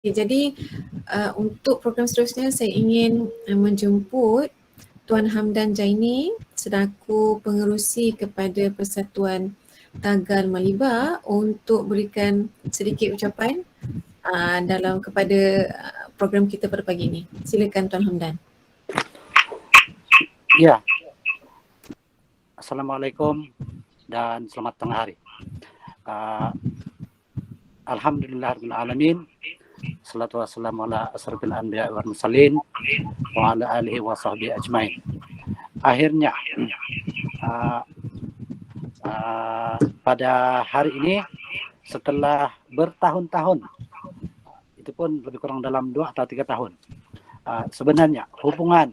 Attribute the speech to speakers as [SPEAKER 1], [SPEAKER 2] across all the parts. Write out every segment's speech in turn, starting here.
[SPEAKER 1] Jadi untuk program seterusnya saya ingin menjemput Tuan Hamdan Jaini selaku pengerusi kepada Persatuan Tagal Maliba untuk berikan sedikit ucapan dalam kepada program kita pada pagi ini. Silakan Tuan Hamdan.
[SPEAKER 2] Ya. Assalamualaikum dan selamat tengah hari. Alhamdulillahirabbil alamin. Salatu wassalamu ala asrofil anbiya wal mursalin wa ala alihi wa sahbihi ajmain. Akhirnya pada hari ini setelah bertahun-tahun, itu pun lebih kurang dalam 2 atau 3 tahun, sebenarnya hubungan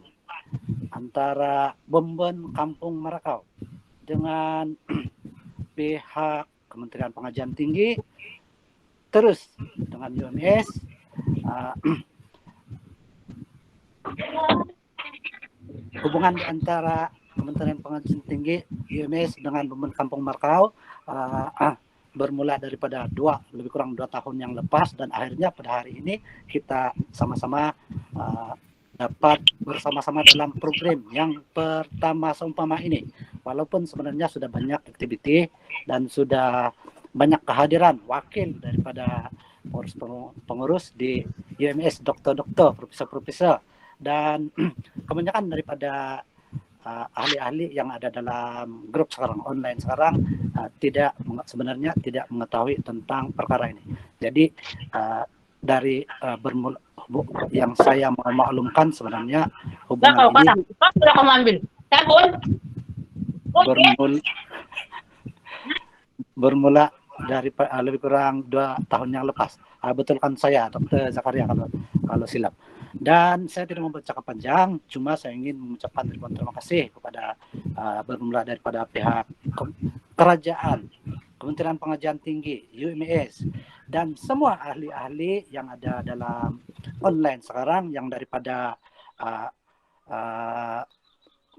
[SPEAKER 2] antara Bomben Kampung Merakau dengan pihak Kementerian Pengajian Tinggi terus dengan UMS hubungan antara Kementerian Pengajian Tinggi UMS dengan Bomben Kampung Merakau bermula daripada lebih kurang 2 tahun yang lepas, dan akhirnya pada hari ini kita sama-sama dapat bersama-sama dalam program yang pertama seumpama ini. Walaupun sebenarnya sudah banyak aktiviti dan sudah banyak kehadiran wakil daripada pengurus di UMS, dokter-dokter, profesor-profesor, dan kebanyakan daripada ahli-ahli yang ada dalam grup sekarang, online sekarang, sebenarnya tidak mengetahui tentang perkara ini. Jadi dari bermula yang saya mau maklumkan sebenarnya hubungan ini bermula dari lebih kurang 2 tahun yang lepas. Betulkan saya, Dr. Zakaria kalau silap. Dan saya tidak membacakan panjang, cuma saya ingin mengucapkan terima kasih kepada bermula daripada pihak kerajaan, Kementerian Pengajian Tinggi, UMS, dan semua ahli-ahli yang ada dalam online sekarang, yang daripada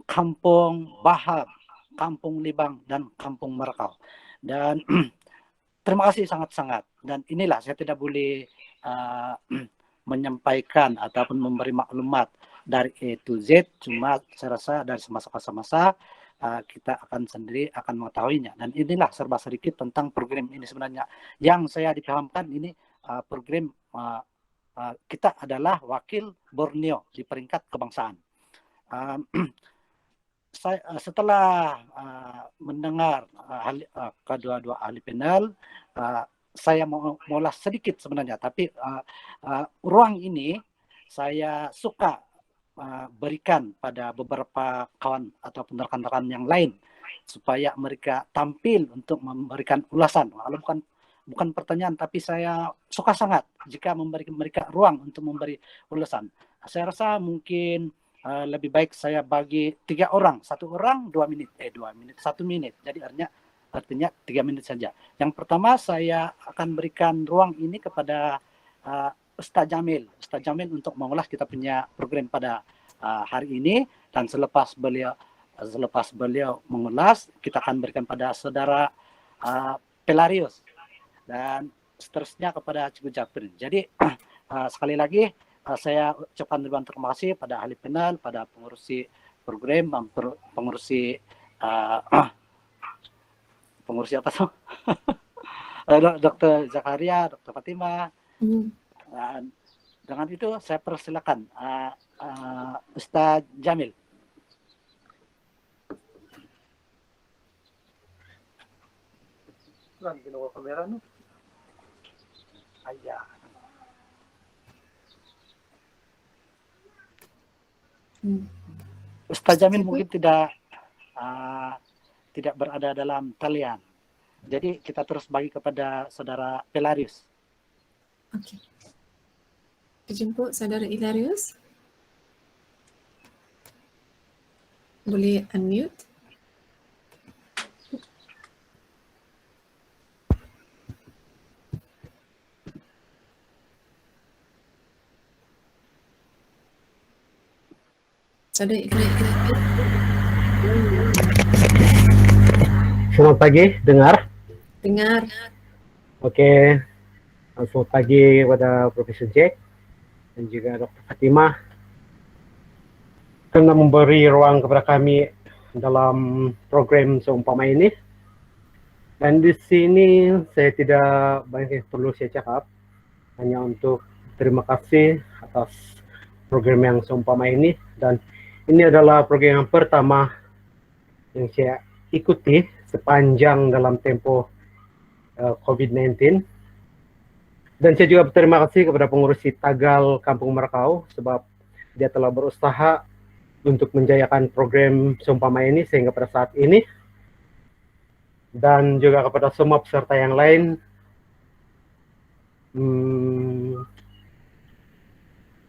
[SPEAKER 2] Kampung Bahab, Kampung Libang, dan Kampung Merakau. Dan terima kasih sangat-sangat. Dan inilah, saya tidak boleh menyampaikan ataupun memberi maklumat dari A to Z, cuma saya rasa dari semasa kita akan mengetahuinya. Dan inilah serba sedikit tentang program ini sebenarnya. Yang saya dipahamkan ini program kita adalah wakil Borneo di peringkat kebangsaan. Setelah mendengar kedua-dua ahli panel, saya mau ulas sedikit sebenarnya, tapi ruang ini saya suka berikan pada beberapa kawan ataupun rekan-rekan yang lain supaya mereka tampil untuk memberikan ulasan. Kalau bukan pertanyaan, tapi saya suka sangat jika memberi mereka ruang untuk memberi ulasan. Saya rasa mungkin lebih baik saya bagi 3 orang, 1 orang 2 menit, 1 menit. Jadi artinya 3 menit saja. Yang pertama saya akan berikan ruang ini kepada Ustaz Jamil untuk mengulas kita punya program pada hari ini, dan selepas beliau mengulas, kita akan berikan pada saudara Pelarius, dan seterusnya kepada Cikgu Japrin. Jadi sekali lagi saya ucapkan terima kasih pada ahli panel, pada pengurusi program, pengurusi apa tuh? Dr. Zakaria, Dr. Fatima. Dan dengan itu saya persilakan Ustaz Jamil. Ginawa kamera no? Ayah. Ustaz Jamil mungkin tidak berada dalam talian. Jadi kita terus bagi kepada saudara Pelarius.
[SPEAKER 1] Okey. Dijemput saudara Hilarius. Boleh unmute. Saudara Hilarius.
[SPEAKER 3] Selamat pagi, dengar?
[SPEAKER 1] Dengar.
[SPEAKER 3] Oke. Selamat pagi kepada Profesor Jack dan juga Dr. Fatimah karena memberi ruang kepada kami dalam program seumpama ini. Dan di sini saya tidak banyak yang perlu saya cakap, hanya untuk terima kasih atas program yang seumpama ini. Dan ini adalah program yang pertama yang saya ikuti sepanjang dalam tempo COVID-19. Dan saya juga berterima kasih kepada pengurusi Tagal Kampung Merakau sebab dia telah berusaha untuk menjayakan program seumpama ini sehingga pada saat ini. Dan juga kepada semua peserta yang lain,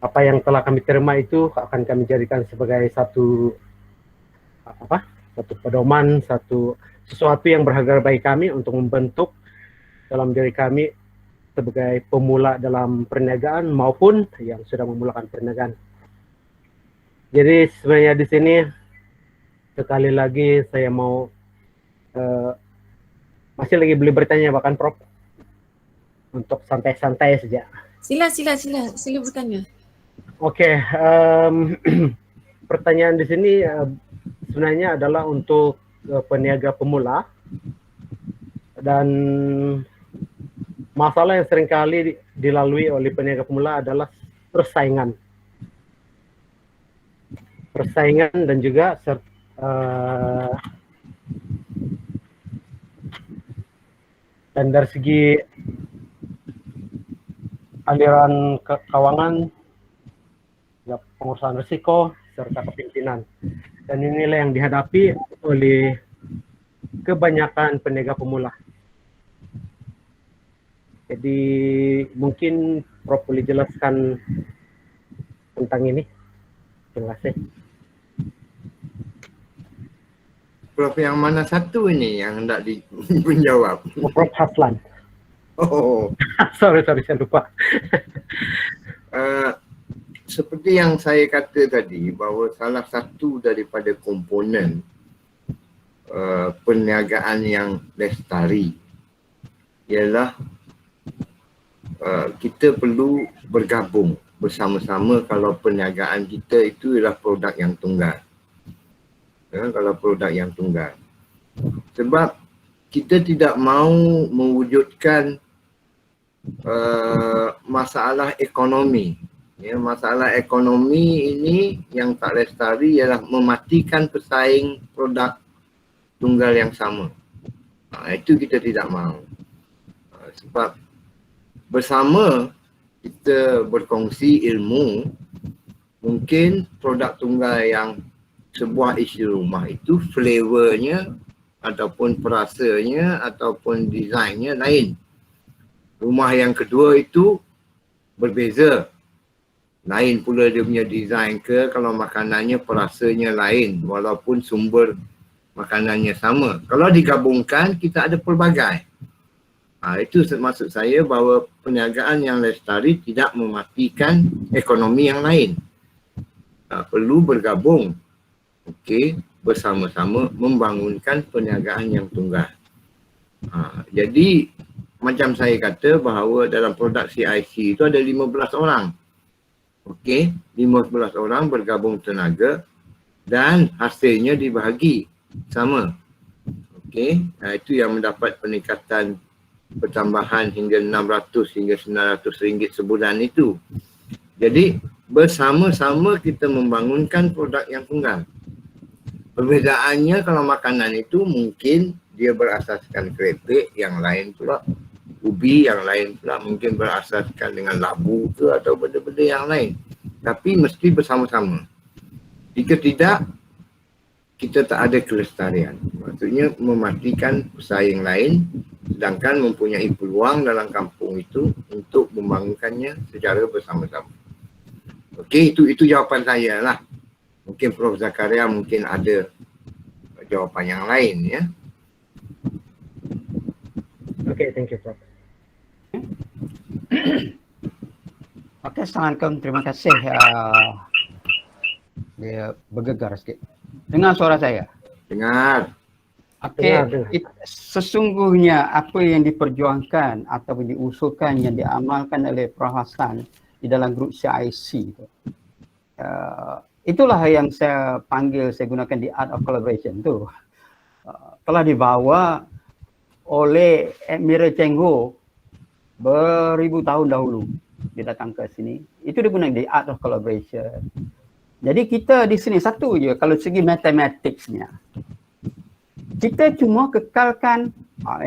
[SPEAKER 3] apa yang telah kami terima itu akan kami jadikan sebagai satu pedoman, sesuatu yang berharga bagi kami untuk membentuk dalam diri kami sebagai pemula dalam perniagaan maupun yang sudah memulakan perniagaan. Jadi sebenarnya di sini sekali lagi saya mau masih lagi boleh bertanya bahkan Prof, untuk santai-santai saja.
[SPEAKER 1] Sila bertanya.
[SPEAKER 3] Oke, pertanyaan di sini sebenarnya adalah untuk peniaga pemula, dan masalah yang seringkali dilalui oleh peniaga pemula adalah persaingan dan juga dan dari segi aliran keuangan, ya, pengurusan risiko serta kepimpinan. Dan inilah yang dihadapi oleh kebanyakan peniaga pemula. Jadi mungkin Prof boleh jelaskan tentang ini. Terima kasih.
[SPEAKER 4] Prof yang mana satu ini yang hendak menjawab?
[SPEAKER 3] Prof Haslan.
[SPEAKER 4] Oh,
[SPEAKER 3] sorry saya lupa.
[SPEAKER 4] Seperti yang saya kata tadi, bahawa salah satu daripada komponen perniagaan yang lestari ialah kita perlu bergabung bersama-sama kalau perniagaan kita itu ialah produk yang tunggal. Kalau produk yang tunggal. Sebab kita tidak mahu mewujudkan masalah ekonomi. Ya, masalah ekonomi ini yang tak lestari ialah mematikan pesaing produk tunggal yang sama. Itu kita tidak mahu. Sebab bersama kita berkongsi ilmu, mungkin produk tunggal yang sebuah isi rumah itu flavornya ataupun perasanya ataupun desainnya lain. Rumah yang kedua itu berbeza. Lain pula dia punya desain ke, kalau makanannya perasanya lain walaupun sumber makanannya sama. Kalau digabungkan kita ada pelbagai. Itu maksud saya bahawa perniagaan yang lestari tidak mematikan ekonomi yang lain. Perlu bergabung. Okey, bersama-sama membangunkan perniagaan yang tunggal. Jadi macam saya kata bahawa dalam produk CIC itu ada 15 orang. Okey, 15 orang bergabung tenaga dan hasilnya dibahagi sama. Okey, itu yang mendapat peningkatan pertambahan hingga 600 hingga 900 ringgit sebulan itu. Jadi bersama-sama kita membangunkan produk yang tunggal. Perbezaannya kalau makanan itu mungkin dia berasaskan keripik, yang lain pula ubi, yang lain pula mungkin berasaskan dengan labu ke atau benda-benda yang lain. Tapi mesti bersama-sama. Jika tidak, kita tak ada kelestarian. Maksudnya mematikan pesaing lain, sedangkan mempunyai peluang dalam kampung itu untuk membangunkannya secara bersama-sama. Okey, itu jawapan saya lah. Mungkin Prof Zakaria mungkin ada jawapan yang lain, ya.
[SPEAKER 3] Okay, thank you, Prof.
[SPEAKER 5] Okey, Assalamualaikum. Terima kasih. Dia bergegar sikit. Dengar suara saya?
[SPEAKER 4] Dengar.
[SPEAKER 5] Okey,
[SPEAKER 3] Dengar.
[SPEAKER 5] sesungguhnya apa yang diperjuangkan atau diusulkan yang diamalkan oleh Prof Hassan di dalam grup CIC itu, itulah yang saya panggil, saya gunakan the art of collaboration tu. Telah dibawa oleh Admiral Cengho beribu tahun dahulu. Dia datang ke sini. Itu dia guna the art of collaboration. Jadi kita di sini satu je kalau segi matematiknya. Kita cuma kekalkan,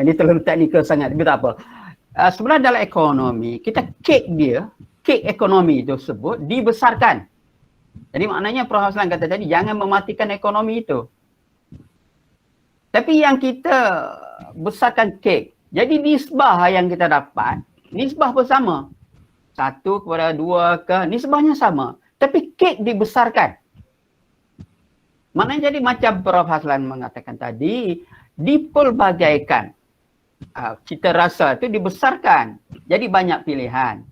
[SPEAKER 5] ini terlalu teknikal sangat, tapi tak apa. Sebenarnya dalam ekonomi, kita kek ekonomi tersebut dibesarkan. Jadi maknanya Prof Hassan kata tadi, jangan mematikan ekonomi itu. Tapi yang kita besarkan kek, jadi nisbah yang kita dapat, nisbah bersama. 1/2 ke, nisbahnya sama. Tapi kek dibesarkan. Maknanya jadi macam Prof Hassan mengatakan tadi, dipelbagaikan. Cita rasa itu dibesarkan. Jadi banyak pilihan.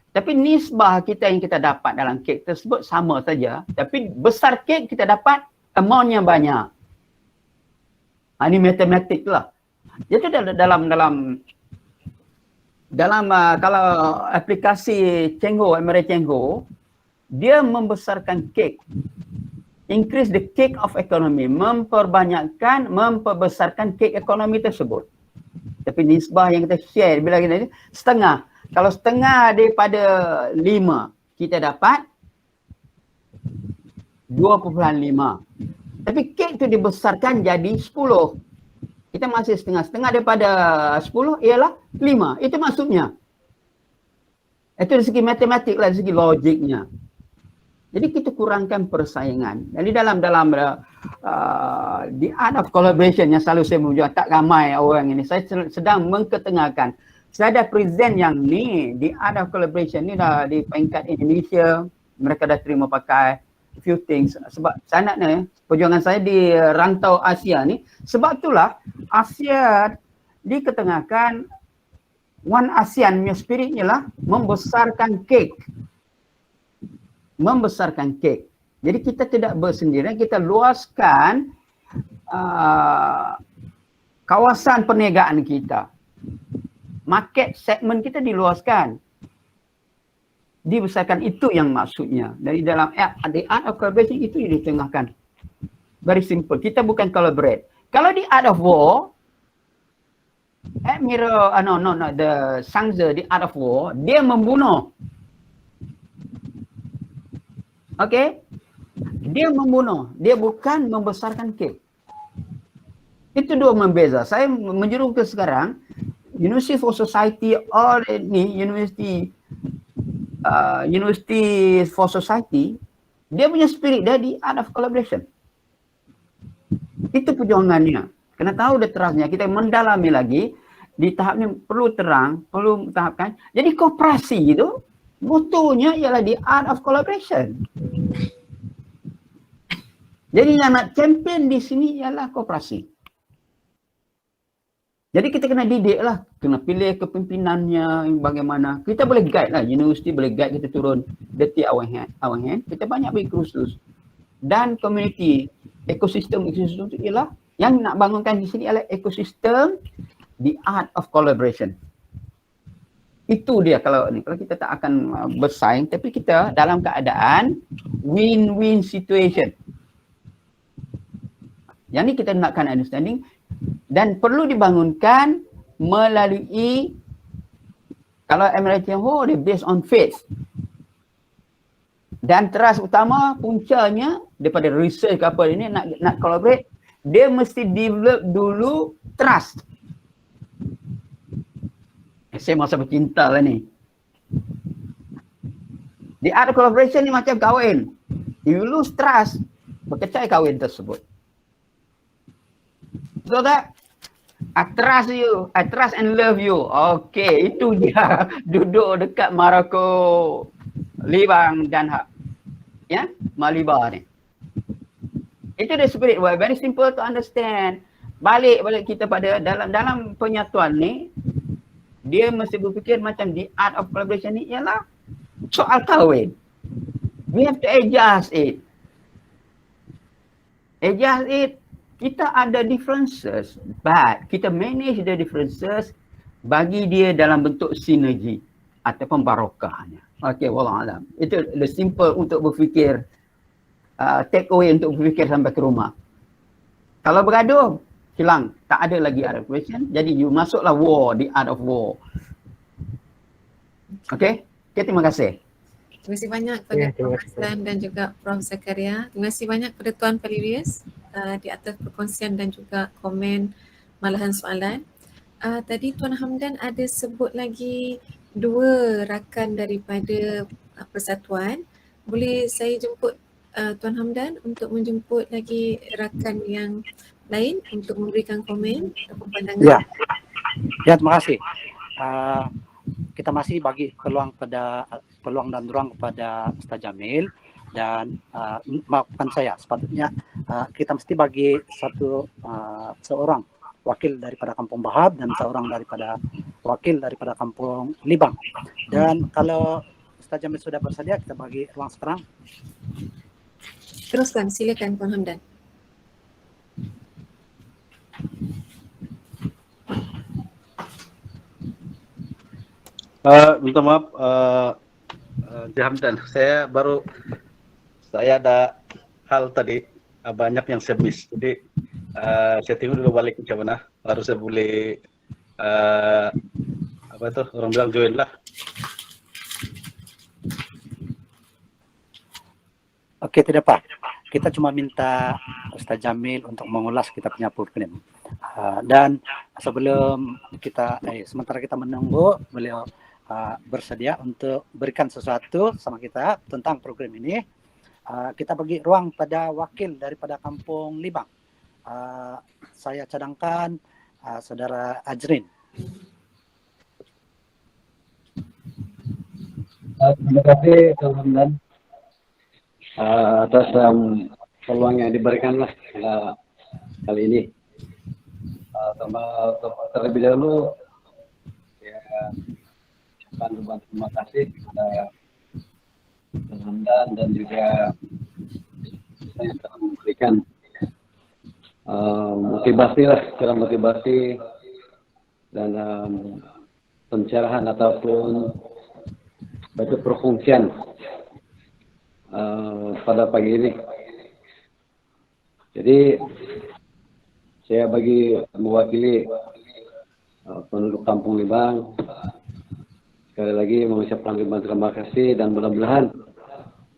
[SPEAKER 5] Tapi nisbah kita yang kita dapat dalam kek tersebut sama saja. Tapi besar kek kita dapat amount-nya banyak. Ini matematik lah. Jadi dalam kalau aplikasi Cengho, Admiral Cengho, dia membesarkan kek. Increase the cake of economy, memperbesarkan kek ekonomi tersebut. Tapi nisbah yang kita share, bila kita setengah. Kalau setengah daripada 5, kita dapat 2,5. Tapi kek itu dibesarkan jadi 10. Kita masih setengah. Setengah daripada 10 ialah 5. Itu maksudnya. Itu dari segi matematik lah, dari segi logiknya. Jadi kita kurangkan persaingan. Jadi dalam the art of collaboration yang selalu saya menunjukkan, tak ramai orang ini. Saya sedang mengketengahkan. Saya dah present yang ni, the art of collaboration ni dah di peringkat Indonesia. Mereka dah terima pakai few things. Sebab saya nak perjuangan saya di rantau Asia ni. Sebab itulah Asia diketengahkan. One ASEAN punya spiritnya lah membesarkan kek. Membesarkan kek. Jadi kita tidak bersendirian, kita luaskan kawasan perniagaan kita. Market segmen kita diluaskan. Dibesarkan, itu yang maksudnya. Dari dalam the art of collaboration itu ditengahkan. Very simple. Kita bukan collaborate. Kalau di art of war, Admiral, the Sangze, the art of war, dia membunuh. Okey? Dia membunuh. Dia bukan membesarkan kek. Itu dua membeza. Saya menjeru ke sekarang, University for Society or ni, University for Society, dia punya spirit dia di art of collaboration. Itu perjuangannya. Kena tahu detailnya. Kita mendalami lagi. Di tahap ni perlu terang, perlu tahapkan. Jadi kooperasi itu, motonya ialah the art of collaboration. Jadi yang nak champion di sini ialah kooperasi. Jadi kita kena didik lah. Kena pilih kepimpinannya bagaimana. Kita boleh guide lah. Universiti boleh guide kita turun. Dirty our hand. Kita banyak beri kursus. Dan community, ekosistem itu ialah yang nak bangunkan di sini ialah ekosistem the art of collaboration. Itu dia kalau kita tak akan bersaing, tapi kita dalam keadaan win-win situation. Yang ni kita nakkan understanding dan perlu dibangunkan melalui, kalau Admiral Cengho dia based on faith. Dan trust utama puncanya daripada research ke apa ini nak collaborate, dia mesti develop dulu trust. Saya masa bercinta lah ni. The art of collaboration ni macam kahwin. You lose trust, berkecai kahwin tersebut. So that I trust you, I trust and love you. Okay, itu dia. Duduk dekat Maroko, Libang dan Malibar ni. Itu the spirit. Well, very simple to understand. Balik kita pada dalam penyatuan ni, dia mesti berfikir macam the art of collaboration ni ialah soal kahwin. We have to adjust it. Adjust it Kita ada differences, but kita manage the differences, bagi dia dalam bentuk sinergi ataupun barokahnya. Okey, wallah alam. Itu the simple untuk berfikir, take away untuk berfikir sampai ke rumah. Kalau bergaduh, hilang. Tak ada lagi art of question. Jadi you masuklah war, the art of war. Okey? Okay, terima kasih.
[SPEAKER 1] Terima kasih banyak kepada
[SPEAKER 3] Ya, terima
[SPEAKER 1] Prof. Hassan dan juga Prof. Zakaria. Terima kasih banyak kepada Tuan Palirius di atas perkongsian dan juga komen malahan soalan. Tadi Tuan Hamdan ada sebut lagi 2 rakan daripada persatuan. Boleh saya jemput Tuan Hamdan untuk menjemput lagi rakan yang lain untuk memberikan komen atau pandangan?
[SPEAKER 2] Ya, ya terima kasih. Kita masih bagi peluang dan ruang kepada Ustaz Jamil, dan maafkan saya, sepatutnya kita mesti bagi seorang wakil daripada Kampung Bahab dan seorang wakil daripada Kampung Libang. Dan kalau Ustaz Jamil sudah bersedia, kita bagi ruang sekarang.
[SPEAKER 1] Teruskan, silakan Tuan Hamdan.
[SPEAKER 6] Minta maaf, Hamdan, saya ada hal tadi, banyak yang saya miss. Jadi saya tunggu dulu balik ke mana, baru saya boleh orang bilang join lah.
[SPEAKER 2] Oke, tidak apa. Kita cuma minta Ustaz Jamil untuk mengulas kita punya program. Dan sebelum sementara kita menunggu beliau bersedia untuk berikan sesuatu sama kita tentang program ini, kita bagi ruang pada wakil daripada Kampung Libang. Saya cadangkan Saudara Ajrin.
[SPEAKER 6] Terima kasih Tuan Hamdan atas peluang yang diberikanlah kali ini. Terlebih dahulu ya, terima kasih kepada Tuan Hamdan dan juga saya telah memberikan motivasi dan pencerahan ataupun perkongsian pada pagi ini. Jadi saya mewakili penduduk Kampung Libang, sekali lagi mengucapkan terima kasih, dan mudah-mudahan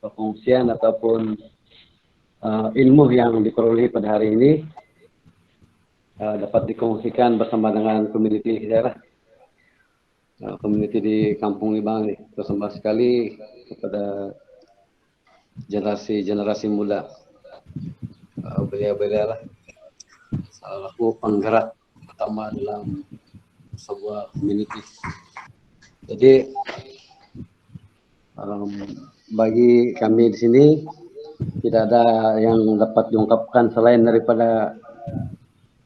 [SPEAKER 6] perkongsian ataupun ilmu yang diperoleh pada hari ini dapat dikongsikan bersama dengan komuniti daerah, komuniti di Kampung Libang ini. Bersama sekali kepada generasi muda, beliau-beliau lah selaku penggerak pertama dalam sebuah komuniti. Jadi bagi kami di sini tidak ada yang dapat diungkapkan selain daripada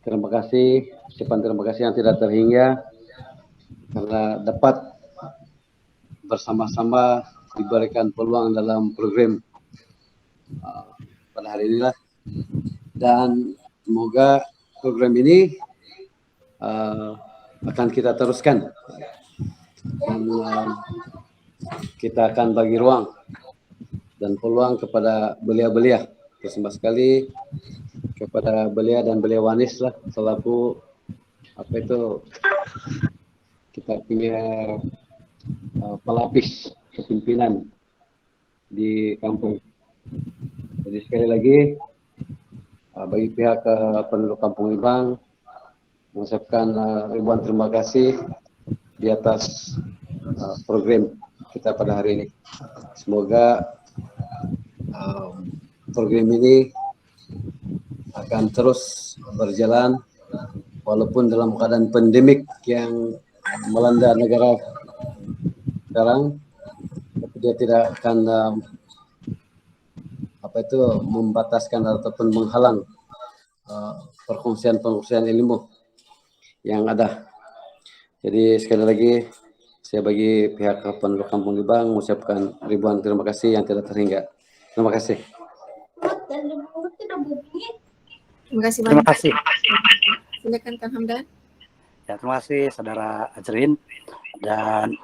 [SPEAKER 6] terima kasih, ucapan terima kasih yang tidak terhingga karena dapat bersama-sama diberikan peluang dalam program pada hari inilah, dan semoga program ini akan kita teruskan, dan kita akan bagi ruang dan peluang kepada belia-belia, bersama sekali kepada belia dan belia wanis lah, selaku kita punya pelapis kepimpinan di kampung. Jadi sekali lagi bagi pihak penduduk Kampung Libang mengucapkan ribuan terima kasih di atas program kita pada hari ini. Semoga program ini akan terus berjalan walaupun dalam keadaan pandemik yang melanda negara sekarang, tapi dia tidak akan membataskan ataupun menghalang perkongsian ilmu yang ada. Jadi sekali lagi saya bagi pihak penduduk Kampung Libang mengucapkan ribuan terima kasih yang tidak terhingga. Terima kasih.
[SPEAKER 1] Terima kasih
[SPEAKER 2] Terima
[SPEAKER 1] banyak.
[SPEAKER 2] kasih.
[SPEAKER 1] Silakan Kang Hamdan.
[SPEAKER 2] Ya, terima kasih Saudara Ajrin. Dan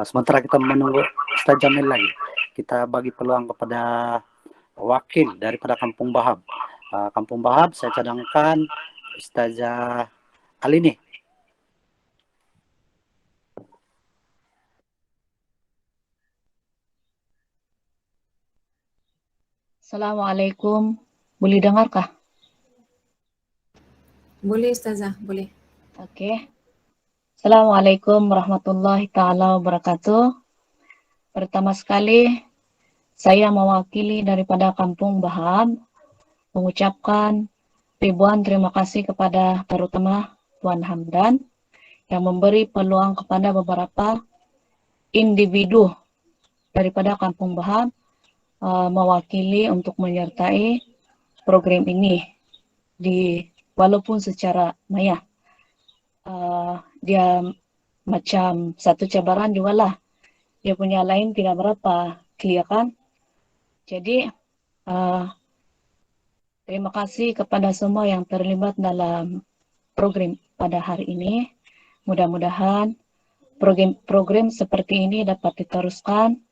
[SPEAKER 2] sementara kita menunggu Ustaz Jamil lagi, kita bagi peluang kepada wakil daripada Kampung Bahab. Kampung Bahab saya cadangkan Ustazah Alini.
[SPEAKER 7] Assalamualaikum. Boleh dengarkah?
[SPEAKER 1] Boleh Ustazah, boleh.
[SPEAKER 7] Okey. Assalamualaikum warahmatullahi taala wabarakatuh. Pertama sekali, saya mewakili daripada Kampung Bahab mengucapkan ribuan terima kasih kepada terutama Tuan Hamdan yang memberi peluang kepada beberapa individu daripada Kampung Bahab mewakili untuk menyertai program ini walaupun secara maya. Dia macam satu cabaran juga lah. Dia punya lain tidak berapa clear kan. Jadi terima kasih kepada semua yang terlibat dalam program pada hari ini. Mudah-mudahan program seperti ini dapat diteruskan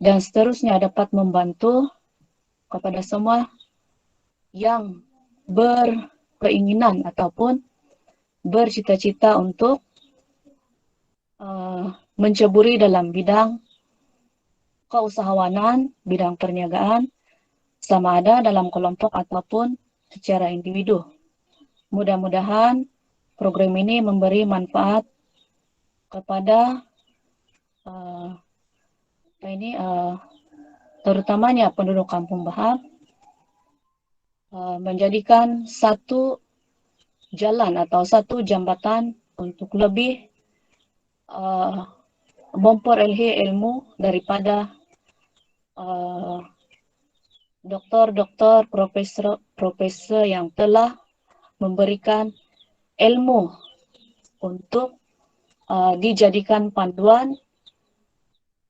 [SPEAKER 7] dan seterusnya dapat membantu kepada semua yang berkeinginan ataupun bercita-cita untuk menceburi dalam bidang keusahawanan, bidang perniagaan, sama ada dalam kelompok ataupun secara individu. Mudah-mudahan program ini memberi manfaat kepada terutamanya penduduk Kampung Bahab, menjadikan satu jalan atau satu jambatan untuk lebih memperoleh ilmu daripada doktor-doktor, profesor yang telah memberikan ilmu untuk dijadikan panduan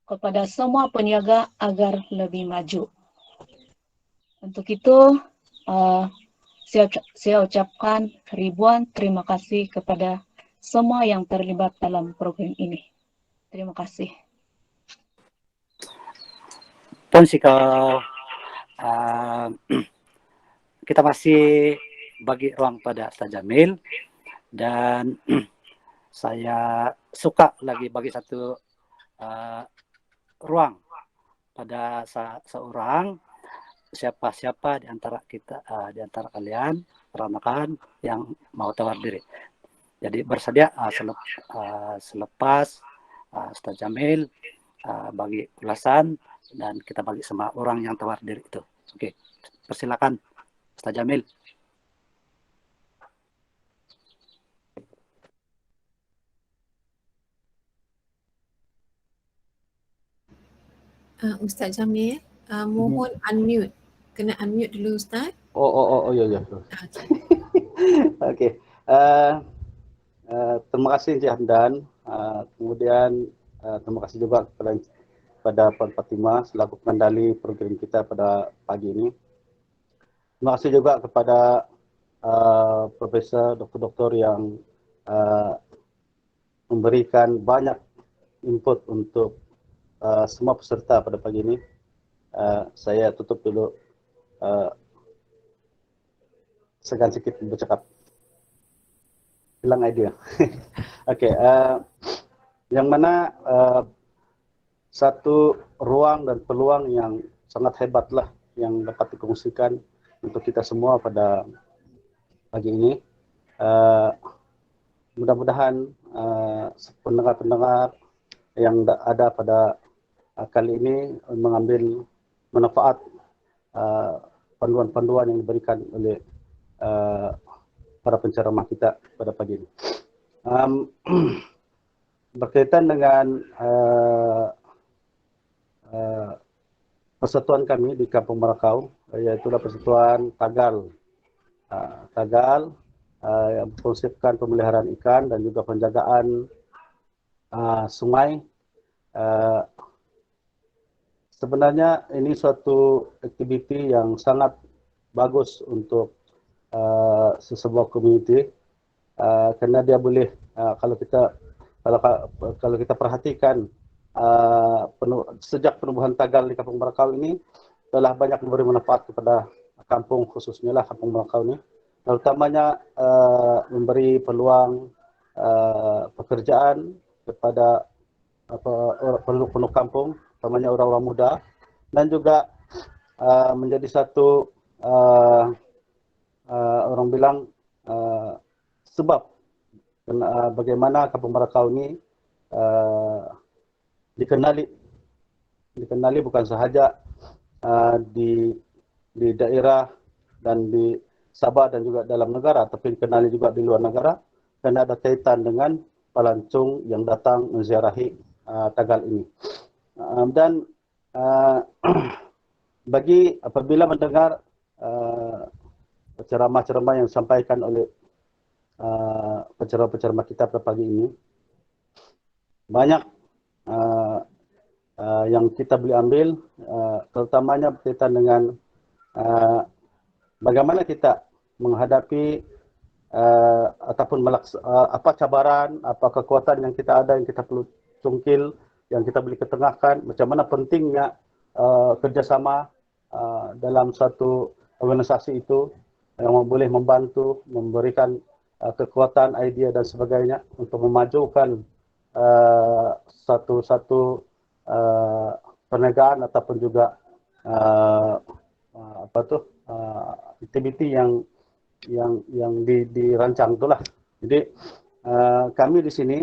[SPEAKER 7] kepada semua peniaga agar lebih maju. Untuk itu, saya ucapkan ribuan terima kasih kepada semua yang terlibat dalam program ini. Terima kasih.
[SPEAKER 2] Pun sika kita masih bagi ruang pada Ustaz Jamil, dan saya suka lagi bagi satu ruang pada seorang siapa-siapa di antara kita, di antara kalian peranakan yang mau tawar diri. Jadi bersedia selepas Ustaz Jamil bagi ulasan, dan kita bagi sama orang yang tawar diri itu. Oke, persilakan Ustaz Jamil.
[SPEAKER 1] Ustaz Jamil, mohon unmute. Kena unmute dulu Ustaz.
[SPEAKER 6] Oh ya.
[SPEAKER 1] Okay.
[SPEAKER 6] Okey. Terima kasih Encik Hamdan. Kemudian terima kasih juga kepada Puan Fatimah selaku pengendali program kita pada pagi ini. Terima kasih juga kepada profesor, doktor-doktor yang memberikan banyak input untuk semua peserta pada pagi ini. Saya tutup dulu, segan sikit bercakap. Hilang idea. Okey, yang mana satu ruang dan peluang yang sangat hebatlah yang dapat dikongsikan untuk kita semua pada pagi ini. Mudah-mudahan pendengar-pendengar yang ada pada kali ini mengambil manfaat panduan-panduan yang diberikan oleh para penceramah kita pada pagi ini. Berkaitan dengan persatuan kami di Kampung Merakau, yaitu persatuan Tagal. Tagal yang mengkonsepkan pemeliharaan ikan dan juga penjagaan sungai. Sebenarnya ini suatu aktiviti yang sangat bagus untuk sebuah community, karena dia boleh kalau kita perhatikan sejak penubuhan Tagal di Kampung Merakau ini telah banyak memberi manfaat kepada kampung, khususnya lah Kampung Merakau ini, terutamanya memberi peluang pekerjaan kepada penduduk kampung, utamanya orang-orang muda, dan juga menjadi satu orang bilang sebab bagaimana Kampung Merakau ini dikenali bukan sahaja di daerah dan di Sabah dan juga dalam negara, tapi dikenali juga di luar negara, karena ada kaitan dengan pelancong yang datang menziarahi Tagal ini. Dan bagi apabila mendengar ceramah-ceramah yang disampaikan oleh penceramah-penceramah kita pada pagi ini, banyak yang kita boleh ambil, terutamanya berkaitan dengan bagaimana kita menghadapi ataupun apa cabaran, apa kekuatan yang kita ada, yang kita perlu cungkil, yang kita boleh ketengahkan, macam mana pentingnya kerjasama dalam satu organisasi itu yang boleh membantu, memberikan kekuatan, idea dan sebagainya untuk memajukan satu perniagaan ataupun juga aktiviti yang dirancang itulah. Jadi kami di sini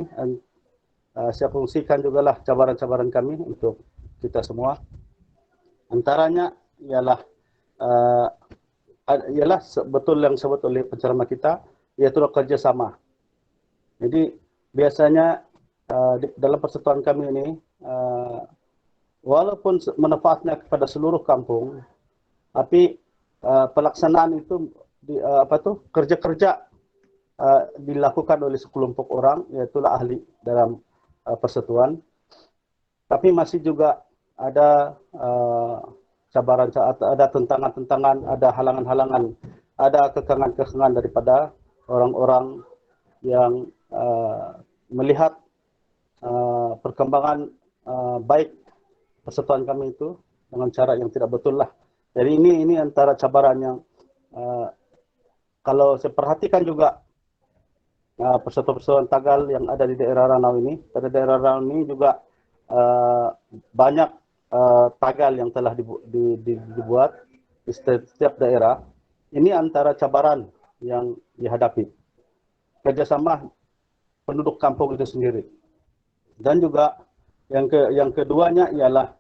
[SPEAKER 6] saya fungsikan juga lah cabaran-cabaran kami untuk kita semua. Antaranya ialah betul yang disebut oleh penceramah kita, yaitu kerjasama. Jadi biasanya dalam persatuan kami ini, walaupun manfaatnya kepada seluruh kampung, tapi pelaksanaan itu kerja-kerja dilakukan oleh sekelompok orang, yaitulah ahli dalam persatuan. Tapi masih juga ada cabaran, ada tentangan-tentangan, ada halangan-halangan, ada kekangan-kekangan daripada orang-orang yang melihat perkembangan baik persatuan kami itu dengan cara yang tidak betul lah. Jadi ini antara cabaran yang kalau saya perhatikan juga persatuan-persatuan Tagal yang ada di daerah Ranau ini, pada daerah Ranau ini juga banyak Tagal yang telah dibuat di setiap daerah. Ini antara cabaran yang dihadapi, kerjasama penduduk kampung itu sendiri. Dan juga yang keduanya ialah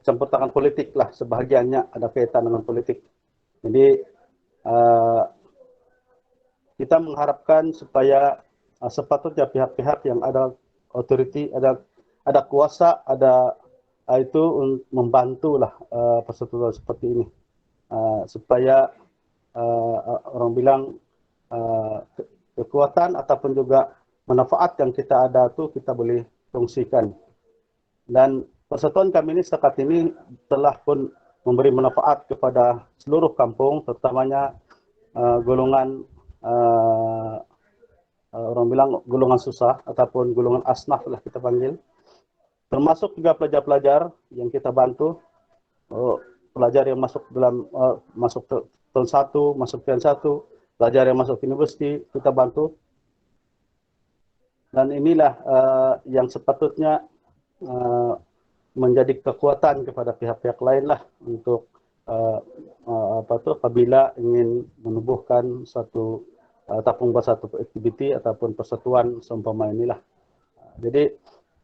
[SPEAKER 6] campur tangan politik lah, sebahagiannya ada kaitan dengan politik. Jadi kita mengharapkan supaya sepatutnya pihak-pihak yang ada authority, ada kuasa, ada itu membantulah persatuan seperti ini, supaya orang bilang kekuatan ataupun juga manfaat yang kita ada tu kita boleh fungsikan. Dan persatuan kami ini setakat ini telah pun memberi manfaat kepada seluruh kampung, terutamanya golongan orang bilang golongan susah ataupun golongan asnaf lah kita panggil. Termasuk juga pelajar-pelajar yang kita bantu, pelajar yang masuk dalam masuk tahun 1, masuk tahun 1, pelajar yang masuk universiti kita bantu. Dan inilah yang sepatutnya menjadi kekuatan kepada pihak-pihak lain lah untuk apabila ingin menubuhkan satu ataupun buat satu aktiviti ataupun persatuan seumpama inilah. Jadi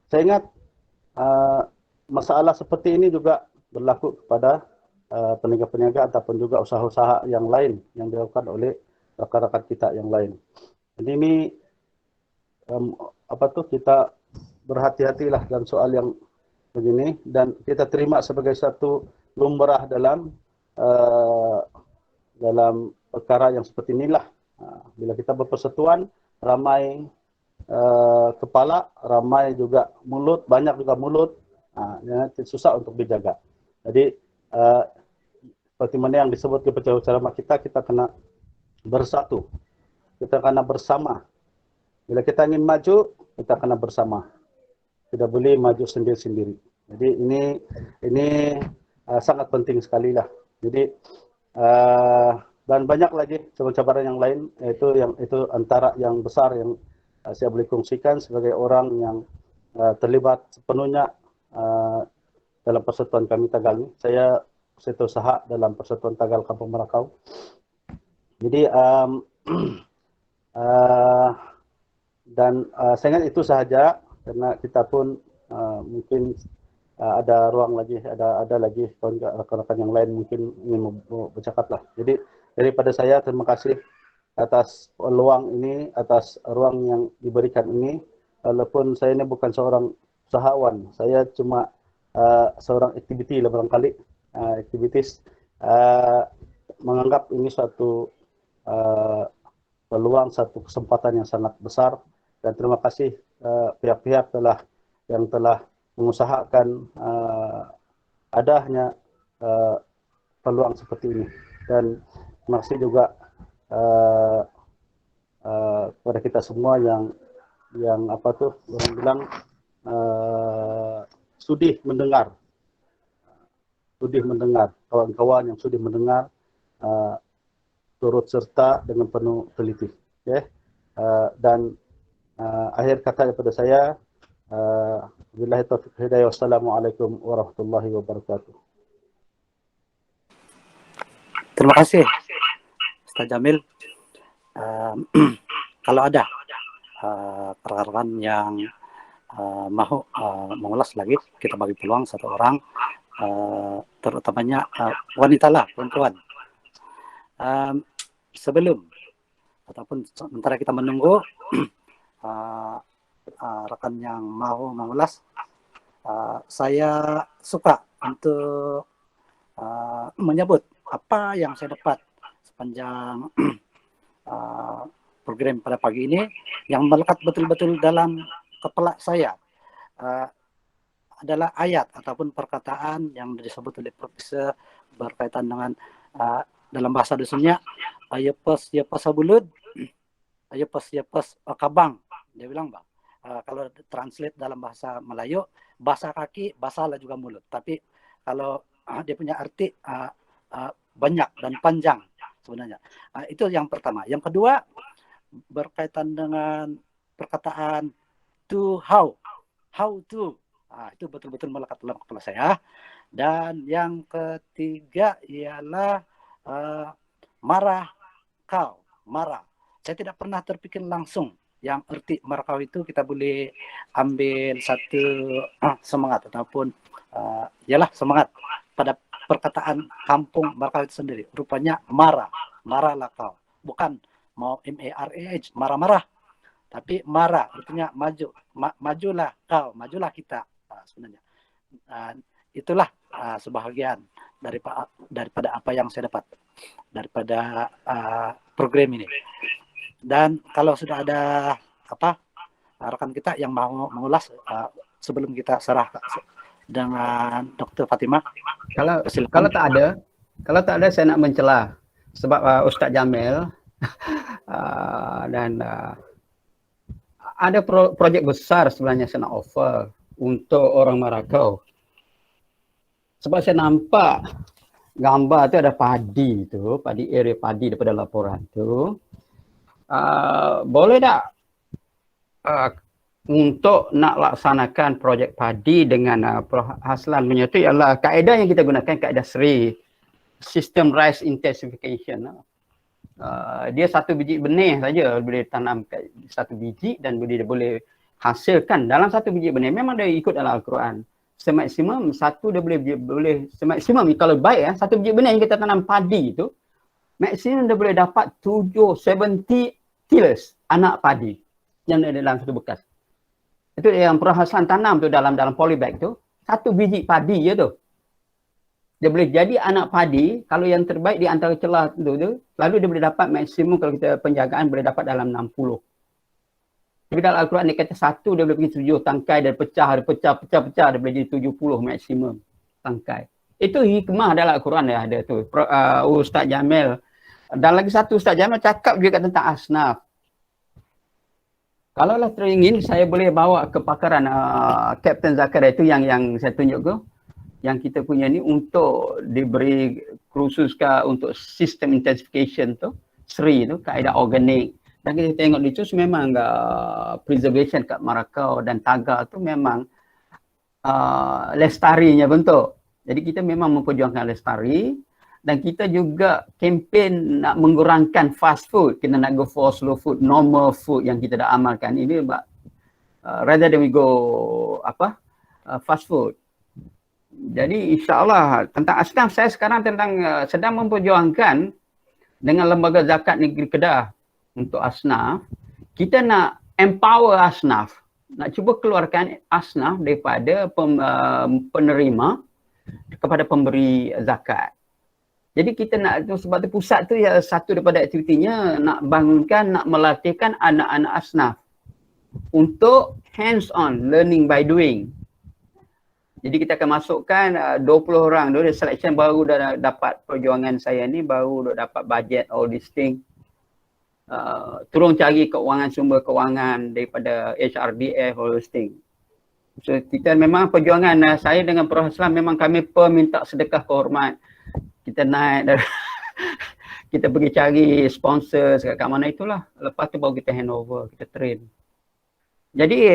[SPEAKER 6] saya ingat masalah seperti ini juga berlaku kepada peniaga-peniaga ataupun juga usaha-usaha yang lain yang dilakukan oleh rakan-rakan kita yang lain. Jadi ini kita berhati-hatilah dalam soal yang begini, dan kita terima sebagai satu lumrah dalam perkara yang seperti inilah. Bila kita berpersatuan, ramai kepala, ramai juga mulut, banyak juga mulut, susah untuk dijaga. Jadi seperti mana yang disebut di ceramah kita kena
[SPEAKER 8] bersatu. Kita kena bersama. Bila kita ingin maju, kita kena bersama. Tidak boleh maju sendiri-sendiri. Jadi ini sangat penting sekali lah. Jadi dan banyak lagi cabaran yang lain, itu antara yang besar yang saya boleh kongsikan sebagai orang yang terlibat sepenuhnya dalam persatuan kami Tagal ini. Saya setiausaha dalam persatuan Tagal Kampung Merakau. Jadi dan saya ingat itu sahaja, karena kita pun mungkin ada ruang lagi, ada lagi rekan-rekan yang lain mungkin ingin bercakap lah. Jadi daripada saya, terima kasih atas peluang ini, atas ruang yang diberikan ini. Walaupun saya ini bukan seorang usahawan, saya cuma seorang aktiviti lah barangkali, aktivitis, menganggap ini suatu peluang, satu kesempatan yang sangat besar, dan terima kasih pihak-pihak yang telah mengusahakan adanya peluang seperti ini. Dan terima kasih juga kepada kita semua yang orang bilang sudi mendengar, kawan-kawan yang sudi mendengar, turut serta dengan penuh teliti. Okay? Dan akhir kata daripada saya, billahi taufiq hidayah, wassalamualaikum warahmatullahi wabarakatuh.
[SPEAKER 2] Terima kasih Ustaz Jamil. Kalau ada rekan-rekan yang mahu mengulas lagi, kita bagi peluang satu orang, terutamanya wanita lah, perempuan. Sebelum ataupun sementara kita menunggu rekan yang mahu mengulas, saya suka untuk menyebut apa yang saya dapat sepanjang program pada pagi ini, yang melekat betul-betul dalam kepala saya adalah ayat ataupun perkataan yang disebut oleh Profesor berkaitan dengan dalam bahasa dusunnya, ayepes bulud, ayepes kabang. Dia bilang, Bang, kalau translate dalam bahasa Melayu, basah kaki, basahlah juga mulut. Tapi kalau dia punya arti banyak dan panjang sebenarnya. Itu yang pertama. Yang kedua, berkaitan dengan perkataan to how to. Itu betul-betul melekat dalam kepala saya. Dan yang ketiga ialah marah kau, marah. Saya tidak pernah terpikir langsung yang arti marah kau itu kita boleh ambil satu semangat ataupun ialah semangat pada perkataan kampung Merakau itu sendiri. Rupanya marahlah kau. Bukan mau M-A-R-A-H, marah-marah. Tapi marah, artinya maju. Majulah kau, majulah kita sebenarnya. Itulah sebahagian daripada apa yang saya dapat daripada program ini. Dan kalau sudah ada rekan kita yang mau mengulas sebelum kita serah dengan Dr. Fatimah.
[SPEAKER 5] Kalau tak ada saya nak mencela sebab Ustaz Jamil dan ada projek besar sebenarnya saya nak offer untuk orang Merakau. Sebab saya nampak gambar tu ada padi tu, area padi daripada laporan tu. Boleh tak untuk nak laksanakan projek padi dengan penghasilan punya tu ialah kaedah yang kita gunakan, kaedah SRI, System Rice Intensification. Dia satu biji benih saja boleh tanam satu biji dan boleh hasilkan dalam satu biji benih. Memang dia ikut dalam Al-Quran. Semaksimum satu dia boleh semaksimum kalau baik satu biji benih yang kita tanam padi itu maksimum dia boleh dapat 70 kilos anak padi yang ada dalam satu bekas. Itu yang penghasilan tanam tu dalam polybag tu, satu biji padi je tu. Dia boleh jadi anak padi, kalau yang terbaik di antara celah tu, lalu dia boleh dapat maksimum kalau kita penjagaan boleh dapat dalam 60. Tapi dalam Al-Quran dia kata satu dia boleh pergi 7 tangkai dan pecah, dia boleh jadi 70 maksimum tangkai. Itu hikmah dalam Al-Quran dia ada tu. Ustaz Jamil Dan lagi satu, Ustaz Jamal cakap juga tentang asnaf. Kalaulah teringin, saya boleh bawa ke pakaran Kapten Zakaria itu yang saya tunjuk tu, yang kita punya ni untuk diberi kursus untuk sistem intensification tu, SRI tu, kaedah organik. Dan kita tengok di tu memang preservation kat Marakau dan Taga tu memang lestarinya bentuk. Jadi kita memang memperjuangkan lestari. Dan kita juga kempen nak mengurangkan fast food. Kita nak go for slow food, normal food yang kita dah amalkan. Ini rather than we go fast food. Jadi insyaAllah tentang asnaf saya sekarang sedang memperjuangkan dengan Lembaga Zakat Negeri Kedah untuk asnaf. Kita nak empower asnaf. Nak cuba keluarkan asnaf daripada penerima kepada pemberi zakat. Jadi kita nak, sebab tu pusat tu ya satu daripada aktivitinya nak bangunkan, nak melatihkan anak-anak asnaf untuk hands on, learning by doing. Jadi kita akan masukkan 20 orang, dari selection baru dah dapat perjuangan saya ni, baru dah dapat budget all this thing. Turun cari keuangan, sumber keuangan daripada HRDF all this thing. So kita memang perjuangan saya dengan Prof. Haslan memang kami minta sedekah kehormat. Kita naik dari kita pergi cari sponsor kat mana itulah. Lepas tu baru kita handover, kita train. Jadi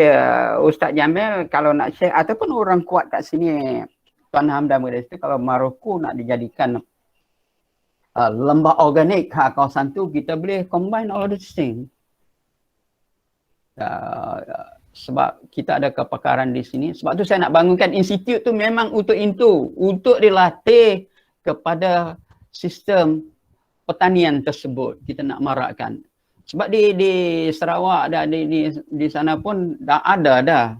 [SPEAKER 5] Ustaz Jamil kalau nak share ataupun orang kuat kat sini, Tuan Hamdan berada situ, kalau Maroko nak dijadikan lembah organik kawasan tu, kita boleh combine all these things. Sebab kita ada kepakaran di sini. Sebab tu saya nak bangunkan institut tu memang untuk dilatih kepada sistem pertanian tersebut. Kita nak marakkan. Sebab di Sarawak di sana pun dah ada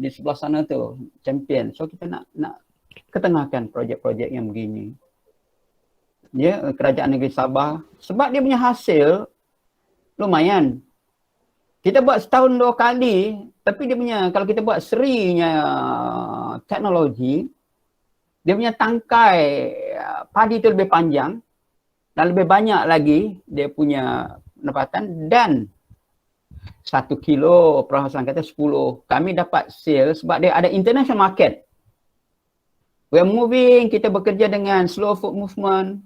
[SPEAKER 5] di sebelah sana tu champion. So kita nak ketengahkan projek-projek yang begini. Ya, kerajaan negeri Sabah sebab dia punya hasil lumayan. Kita buat setahun 2 kali, tapi dia punya kalau kita buat serinya teknologi, dia punya tangkai padi itu lebih panjang dan lebih banyak lagi dia punya pendapatan. Dan 1 kilo Prof. Haslan kata 10. Kami dapat sale sebab dia ada international market. We are moving, kita bekerja dengan Slow Food Movement.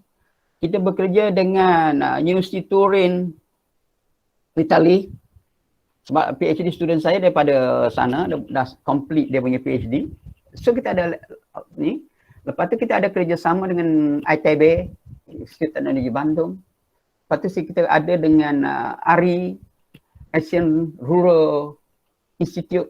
[SPEAKER 5] Kita bekerja dengan University Turin, Italy. Sebab PhD student saya daripada sana, dah complete dia punya PhD. So kita ada ni. Lepas tu kita ada kerjasama dengan ITB, Institut Teknologi Bandung. Lepas tu kita ada dengan ARI, Asian Rural Institute.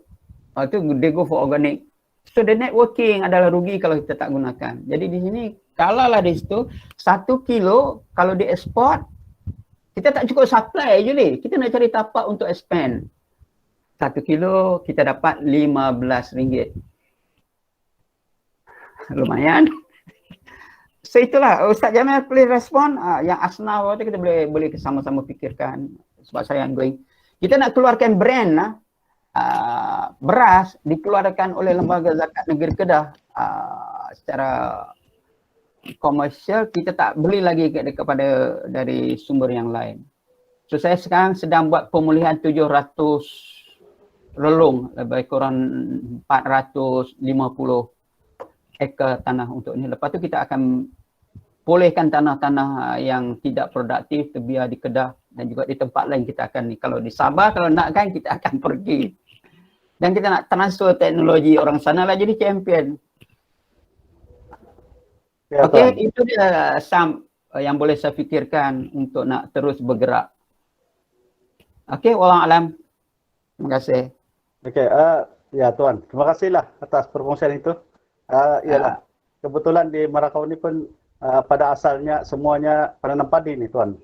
[SPEAKER 5] Itu they go for organic. So the networking adalah rugi kalau kita tak gunakan. Jadi di sini kalaulah di situ 1 kilo kalau diekspor, kita tak cukup supply je ni. Kita nak cari tapak untuk expand. 1 kilo kita dapat RM15. Lumayan. So itulah Ustaz Jamil boleh respon yang asnaf tu kita boleh sama-sama fikirkan sebab saya ongoing. Kita nak keluarkan brand beras dikeluarkan oleh Lembaga Zakat Negeri Kedah secara komersial, kita tak beli lagi kepada dari sumber yang lain. So saya sekarang sedang buat pemulihan 700 relung, lebih kurang 450 ekar tanah untuk ini. Lepas tu kita akan pulihkan tanah-tanah yang tidak produktif terbiar di Kedah dan juga di tempat lain kita akan ni. Kalau di Sabah, kalau nak kan kita akan pergi. Dan kita nak transfer teknologi orang sana lah jadi champion. Ya, okey, itu dia yang boleh saya fikirkan untuk nak terus bergerak. Okey, wallahu alam. Terima kasih.
[SPEAKER 8] Okey, ya Tuan, terima kasihlah atas perkongsian itu. Ialah kebetulan di Marakau ini pun pada asalnya semuanya penanam padi nih Tuan.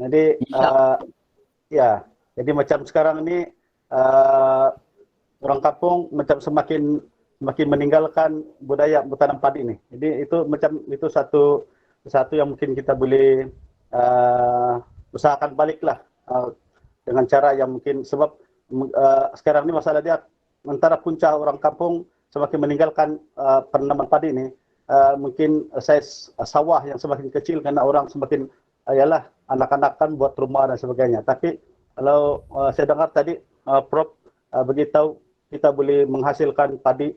[SPEAKER 8] Jadi ya, jadi macam sekarang ini orang kampung macam semakin meninggalkan budaya bertanam padi nih. Jadi itu macam itu satu yang mungkin kita boleh usahakan baliklah dengan cara yang mungkin sebab sekarang ini masalah dia antara punca orang kampung semakin meninggalkan penanaman padi ini mungkin size sawah yang semakin kecil karena orang semakin ialah anak-anak kan buat rumah dan sebagainya. Tapi kalau saya dengar tadi Prof beritahu kita boleh menghasilkan padi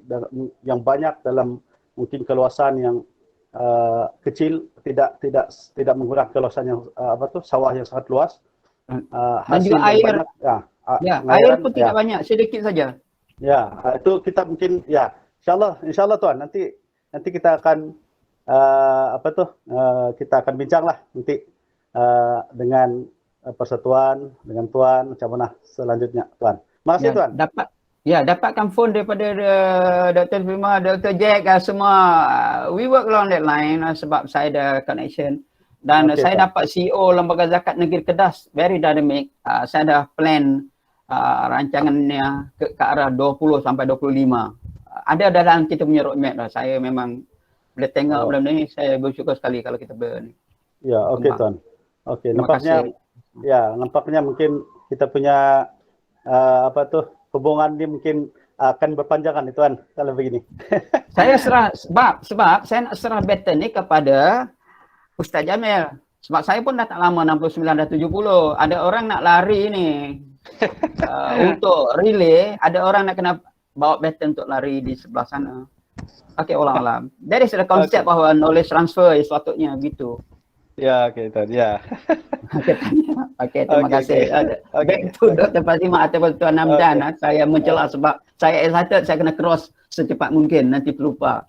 [SPEAKER 8] yang banyak dalam mungkin keluasan yang kecil, tidak menggunakan keluasan yang sawah yang sangat luas.
[SPEAKER 5] Dan juga air,
[SPEAKER 8] banyak,
[SPEAKER 5] air pun tidak banyak, sedikit saja.
[SPEAKER 8] Ya, itu kita mungkin ya, insyaallah Tuan, nanti kita akan kita akan bincang lah nanti dengan persatuan dengan Tuan macam mana selanjutnya Tuan. Makasih Tuan.
[SPEAKER 5] Dapatkan phone daripada Dr. Firma, Dr. Jack, semua. We work along that line sebab saya ada connection. Dan saya dapat CEO Lembaga Zakat Negeri Kedas, very dynamic. Saya dah plan rancangannya ke arah 20 sampai 25. Ada dalam kita punya roadmap dah. Saya memang boleh tengok benda ni, saya bersyukur sekali kalau kita
[SPEAKER 8] Ya, okey Tuan. Okey, nampaknya mungkin kita punya hubungan ni mungkin akan berpanjangan ni Tuan kalau begini.
[SPEAKER 5] Saya serah sebab saya nak serah baton ni kepada Ustaz Jamil. Sebab saya pun dah tak lama 69 dah 70. Ada orang nak lari ni untuk relay, ada orang nak kena bawa baton untuk lari di sebelah sana. Okey, alam. That is the concept bahawa knowledge transfer sepatutnya gitu.
[SPEAKER 8] Ya, okey Tuan. Ya.
[SPEAKER 5] Okey, terima kasih. Back to Dr. Fatimah ataupun Tuan Hamdan. Saya mencela sebab saya excited, saya kena cross secepat mungkin, nanti terlupa.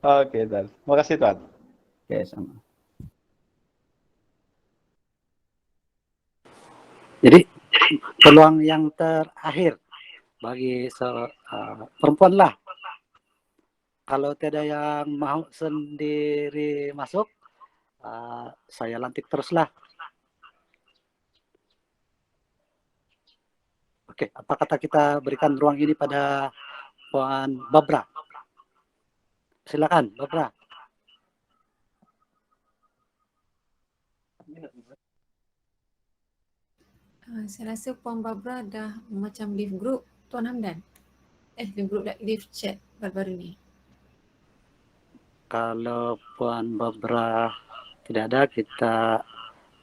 [SPEAKER 8] Okey Tuan. Terima kasih Tuan.
[SPEAKER 5] Okey, sama.
[SPEAKER 2] Jadi peluang yang terakhir bagi perempuan lah. Kalau tiada yang mau sendiri masuk, saya lantik teruslah. Oke, apa kata kita berikan ruang ini pada Puan Babra? Silakan, Babra.
[SPEAKER 1] Saya rasa Puan Babra dah macam leave group Tuan Hamdan. Leave chat baru-baru ni.
[SPEAKER 2] Kalau Puan Babra tidak ada, kita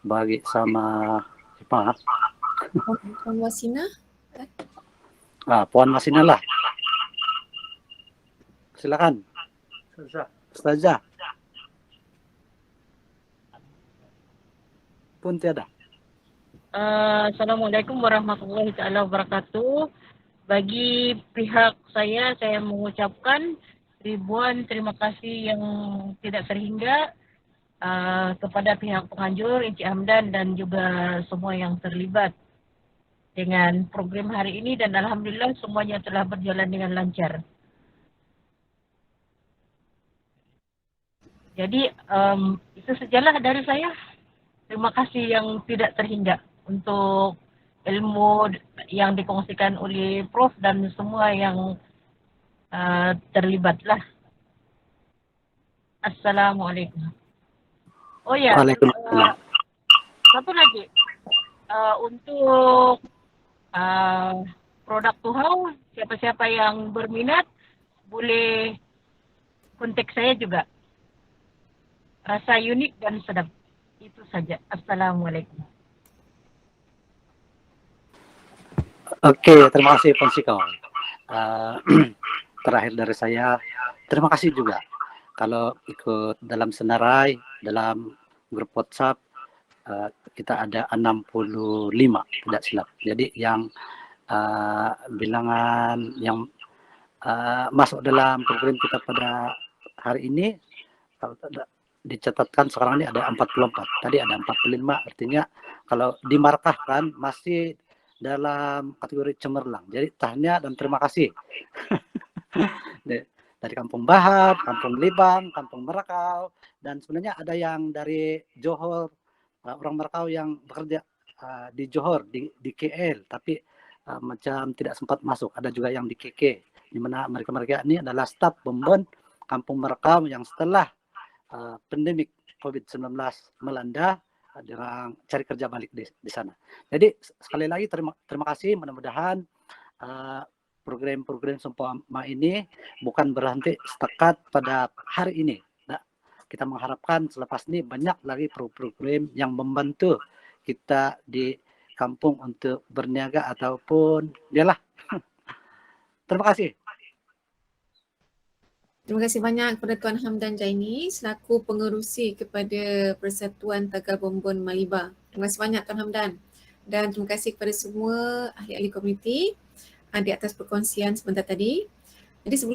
[SPEAKER 2] bagi sama siapa?
[SPEAKER 1] Puan Wasina?
[SPEAKER 2] Puan Wasina lah. Silakan. Ustazah. Pun tiada.
[SPEAKER 9] Assalamualaikum warahmatullahi taala wabarakatuh. Bagi pihak saya mengucapkan ribuan terima kasih yang tidak terhingga kepada pihak penganjur, Encik Hamdan dan juga semua yang terlibat dengan program hari ini, dan alhamdulillah semuanya telah berjalan dengan lancar. Jadi itu sajalah dari saya. Terima kasih yang tidak terhingga untuk ilmu yang dikongsikan oleh Prof dan semua yang terlibatlah. Assalamualaikum. Oh ya, satu lagi. Untuk produk Tuhau, siapa-siapa yang berminat boleh kontak saya juga. Rasa unik dan sedap. Itu saja. Assalamualaikum.
[SPEAKER 2] Oke, terima kasih Puan Sikau. Terakhir dari saya, terima kasih juga kalau ikut dalam senarai, dalam grup WhatsApp, kita ada 65, tidak silap. Jadi yang bilangan yang masuk dalam program kita pada hari ini, kalau dicatatkan sekarang ini ada 44, tadi ada 45, artinya kalau dimarkahkan masih dalam kategori cemerlang. Jadi tahniah dan terima kasih. Dari Kampung Bahar, Kampung Libang, Kampung Merakau, dan sebenarnya ada yang dari Johor, orang Merakau yang bekerja di Johor, di KL, tapi macam tidak sempat masuk. Ada juga yang di KK, di mana mereka-mereka ini adalah staf Bembon Kampung Merakau yang setelah pandemik COVID-19 melanda, orang cari kerja balik di sana. Jadi sekali lagi terima kasih, mudah-mudahan program-program seumpama ini bukan berhenti setakat pada hari ini. Nah, kita mengharapkan selepas ini banyak lagi program yang membantu kita di kampung untuk berniaga ataupun yalah. Terima kasih.
[SPEAKER 1] Terima kasih banyak kepada Tuan Hamdan Jaini selaku pengerusi kepada Persatuan Tagal Bonbon Maliba. Terima kasih banyak Tuan Hamdan. Dan terima kasih kepada semua ahli-ahli komuniti di atas perkongsian sebentar tadi. Jadi sebelum